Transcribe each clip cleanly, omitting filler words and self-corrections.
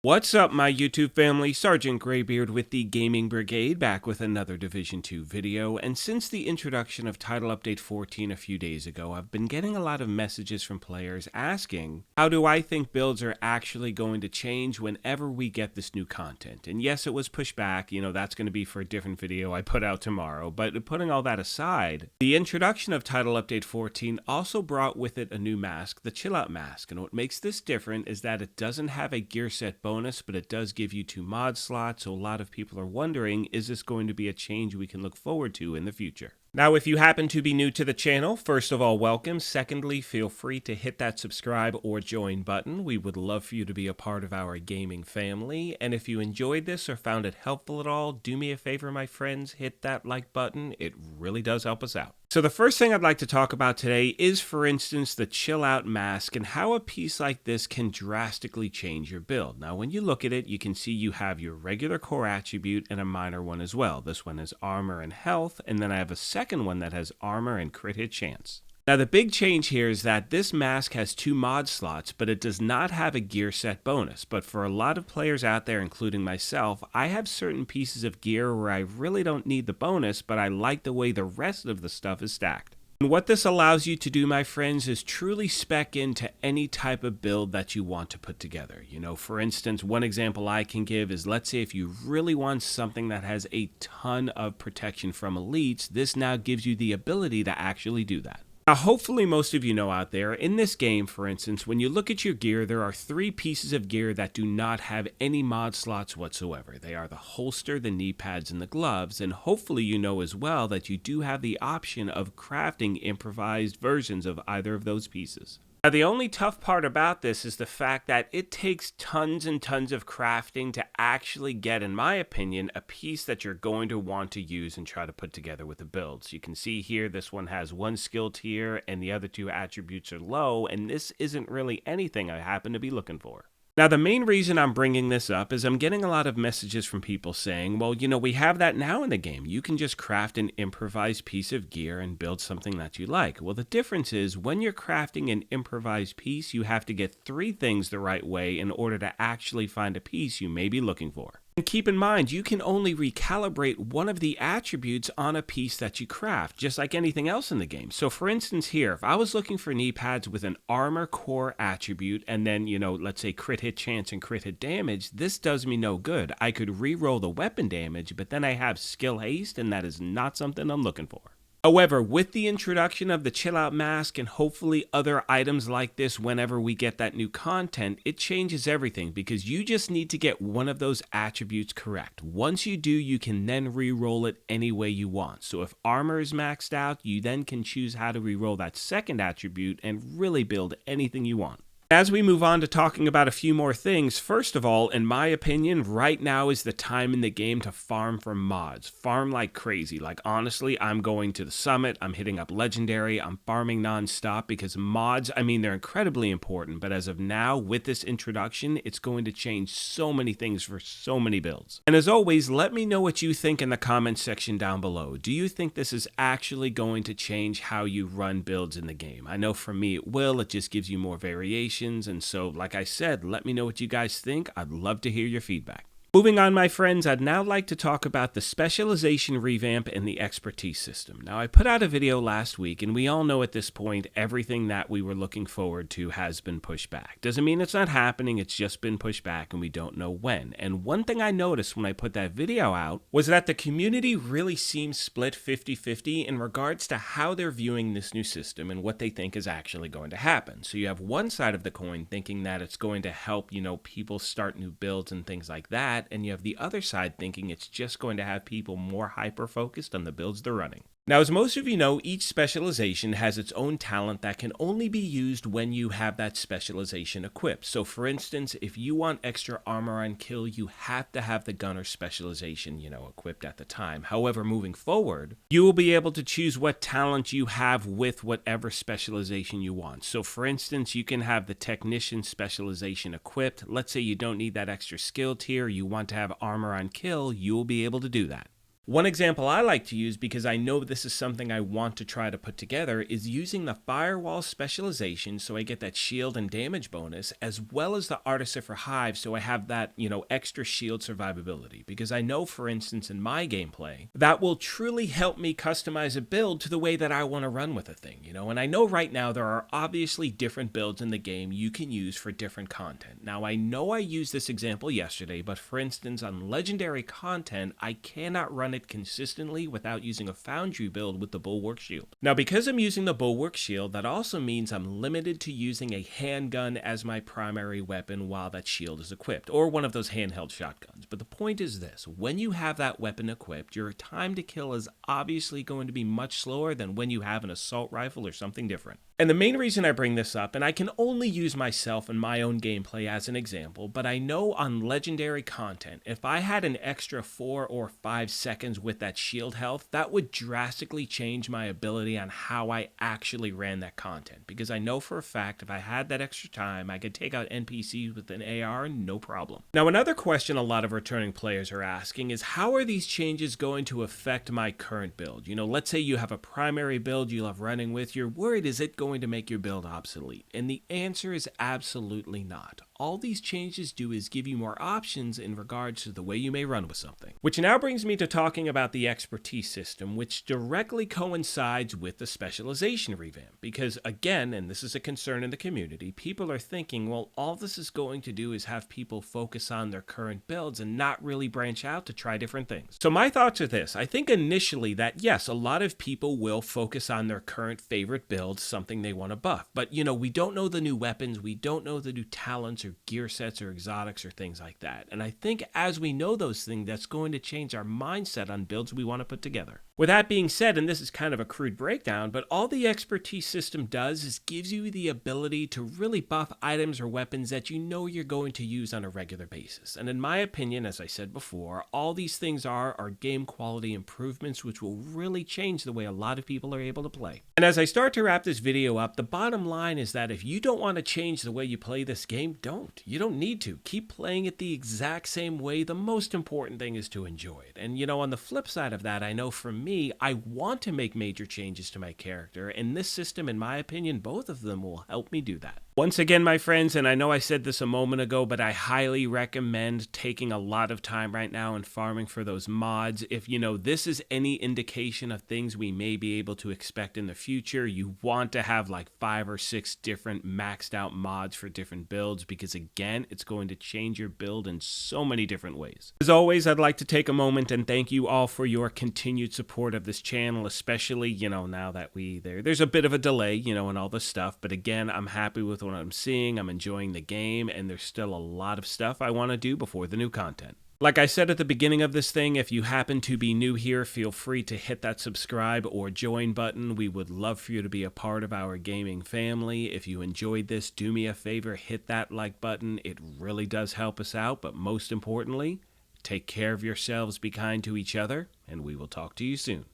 What's up, my YouTube family? Sergeant Greybeard with the Gaming Brigade, back with another Division 2 video. And since the introduction of Title Update 14 a few days ago, I've been getting a lot of messages from players asking, how do I think builds are actually going to change whenever we get this new content? And yes, it was pushed back, that's going to be for a different video I put out tomorrow. But putting all that aside, the introduction of Title Update 14 also brought with it a new mask, the Chill Out Mask. And what makes this different is that it doesn't have a gear set bonus, but it does give you 2 mod slots, so a lot of people are wondering, is this going to be a change we can look forward to in the future? Now, if you happen to be new to the channel, first of all, welcome. Secondly, feel free to hit that subscribe or join button. We would love for you to be a part of our gaming family. And if you enjoyed this or found it helpful at all, do me a favor, my friends, hit that like button. It really does help us out. So the first thing I'd like to talk about today is, for instance, the Chill Out Mask and how a piece like this can drastically change your build. Now, when you look at it, you can see you have your regular core attribute and a minor one as well. This one is armor and health, and then I have a second one that has armor and crit hit chance. Now, the big change here is that this mask has 2 mod slots, but it does not have a gear set bonus. But for a lot of players out there, including myself, I have certain pieces of gear where I really don't need the bonus, but I like the way the rest of the stuff is stacked. And what this allows you to do, my friends, is truly spec into any type of build that you want to put together. For instance, one example I can give is, let's say if you really want something that has a ton of protection from elites, this now gives you the ability to actually do that. Now, hopefully most of you know out there, in this game, for instance, when you look at your gear, there are 3 pieces of gear that do not have any mod slots whatsoever. They are the holster, the knee pads, and the gloves, and hopefully you know as well that you do have the option of crafting improvised versions of either of those pieces. Now, the only tough part about this is the fact that it takes tons and tons of crafting to actually get, in my opinion, a piece that you're going to want to use and try to put together with the build. So you can see here, this one has 1 skill tier and the other 2 attributes are low, and this isn't really anything I happen to be looking for. Now, the main reason I'm bringing this up is I'm getting a lot of messages from people saying, well, we have that now in the game. You can just craft an improvised piece of gear and build something that you like. Well, the difference is when you're crafting an improvised piece, you have to get 3 things the right way in order to actually find a piece you may be looking for. And keep in mind, you can only recalibrate one of the attributes on a piece that you craft, just like anything else in the game. So for instance here, if I was looking for knee pads with an armor core attribute and then, let's say crit hit chance and crit hit damage, this does me no good. I could re-roll the weapon damage, but then I have skill haste, and that is not something I'm looking for. However, with the introduction of the Chill Out Mask and hopefully other items like this whenever we get that new content, it changes everything because you just need to get one of those attributes correct. Once you do, you can then re-roll it any way you want. So if armor is maxed out, you then can choose how to re-roll that second attribute and really build anything you want. As we move on to talking about a few more things, first of all, in my opinion, right now is the time in the game to farm for mods. Farm like crazy. Like, honestly, I'm going to the summit, I'm hitting up legendary, I'm farming non-stop because mods, they're incredibly important, but as of now, with this introduction, it's going to change so many things for so many builds. And as always, let me know what you think in the comments section down below. Do you think this is actually going to change how you run builds in the game? I know for me it will. It just gives you more variation. And so, like I said, let me know what you guys think. I'd love to hear your feedback. Moving on, my friends, I'd now like to talk about the specialization revamp and the expertise system. Now, I put out a video last week, and we all know at this point, everything that we were looking forward to has been pushed back. Doesn't mean it's not happening, it's just been pushed back, and we don't know when. And one thing I noticed when I put that video out was that the community really seems split 50-50 in regards to how they're viewing this new system and what they think is actually going to happen. So you have one side of the coin thinking that it's going to help, people start new builds and things like that. And you have the other side thinking it's just going to have people more hyper-focused on the builds they're running. Now, as most of you know, each specialization has its own talent that can only be used when you have that specialization equipped. So for instance, if you want extra armor on kill, you have to have the gunner specialization, equipped at the time. However, moving forward, you will be able to choose what talent you have with whatever specialization you want. So for instance, you can have the technician specialization equipped. Let's say you don't need that extra skill tier, you want to have armor on kill, you will be able to do that. One example I like to use, because I know this is something I want to try to put together, is using the firewall specialization so I get that shield and damage bonus, as well as the Artificer Hive so I have that, extra shield survivability. Because I know, for instance, in my gameplay, that will truly help me customize a build to the way that I want to run with a thing, And I know right now there are obviously different builds in the game you can use for different content. Now, I know I used this example yesterday, but for instance, on legendary content, I cannot run it consistently without using a Foundry build with the Bulwark Shield. Now, because I'm using the Bulwark Shield, that also means I'm limited to using a handgun as my primary weapon while that shield is equipped, or one of those handheld shotguns. But the point is this: when you have that weapon equipped, your time to kill is obviously going to be much slower than when you have an assault rifle or something different. And the main reason I bring this up, and I can only use myself and my own gameplay as an example, but I know on legendary content, if I had an extra 4 or 5 seconds with that shield health, that would drastically change my ability on how I actually ran that content. Because I know for a fact if I had that extra time, I could take out NPCs with an AR, no problem. Now, another question a lot of returning players are asking is, how are these changes going to affect my current build? Let's say you have a primary build you love running with, you're worried, is it going to make your build obsolete? And the answer is absolutely not. All these changes do is give you more options in regards to the way you may run with something. Which now brings me to talking about the expertise system, which directly coincides with the specialization revamp. Because again, and this is a concern in the community, people are thinking, well, all this is going to do is have people focus on their current builds and not really branch out to try different things. So my thoughts are this: I think initially that yes, a lot of people will focus on their current favorite build, something they want to buff. But we don't know the new weapons, we don't know the new talents or gear sets or exotics or things like that. And I think as we know those things, that's going to change our mindset on builds we want to put together. With that being said, and this is kind of a crude breakdown, but all the expertise system does is gives you the ability to really buff items or weapons that you're going to use on a regular basis. And in my opinion, as I said before, all these things are game quality improvements, which will really change the way a lot of people are able to play. And as I start to wrap this video up, the bottom line is that if you don't want to change the way you play this game, don't. You don't need to. Keep playing it the exact same way. The most important thing is to enjoy it. And on the flip side of that, I know for me, I want to make major changes to my character, and this system, in my opinion, both of them will help me do that. Once again, my friends, and I know I said this a moment ago, but I highly recommend taking a lot of time right now and farming for those mods. If this is any indication of things we may be able to expect in the future, you want to have like 5 or 6 different maxed out mods for different builds, because again, it's going to change your build in so many different ways. As always, I'd like to take a moment and thank you all for your continued support of this channel, especially, now that there's a bit of a delay, and all this stuff, but again, I'm happy with what I'm seeing, I'm enjoying the game, and there's still a lot of stuff I want to do before the new content. Like I said at the beginning of this thing, if you happen to be new here, feel free to hit that subscribe or join button. We would love for you to be a part of our gaming family. If you enjoyed this, do me a favor, hit that like button. It really does help us out, but most importantly, take care of yourselves, be kind to each other, and we will talk to you soon.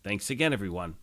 Thanks again, everyone.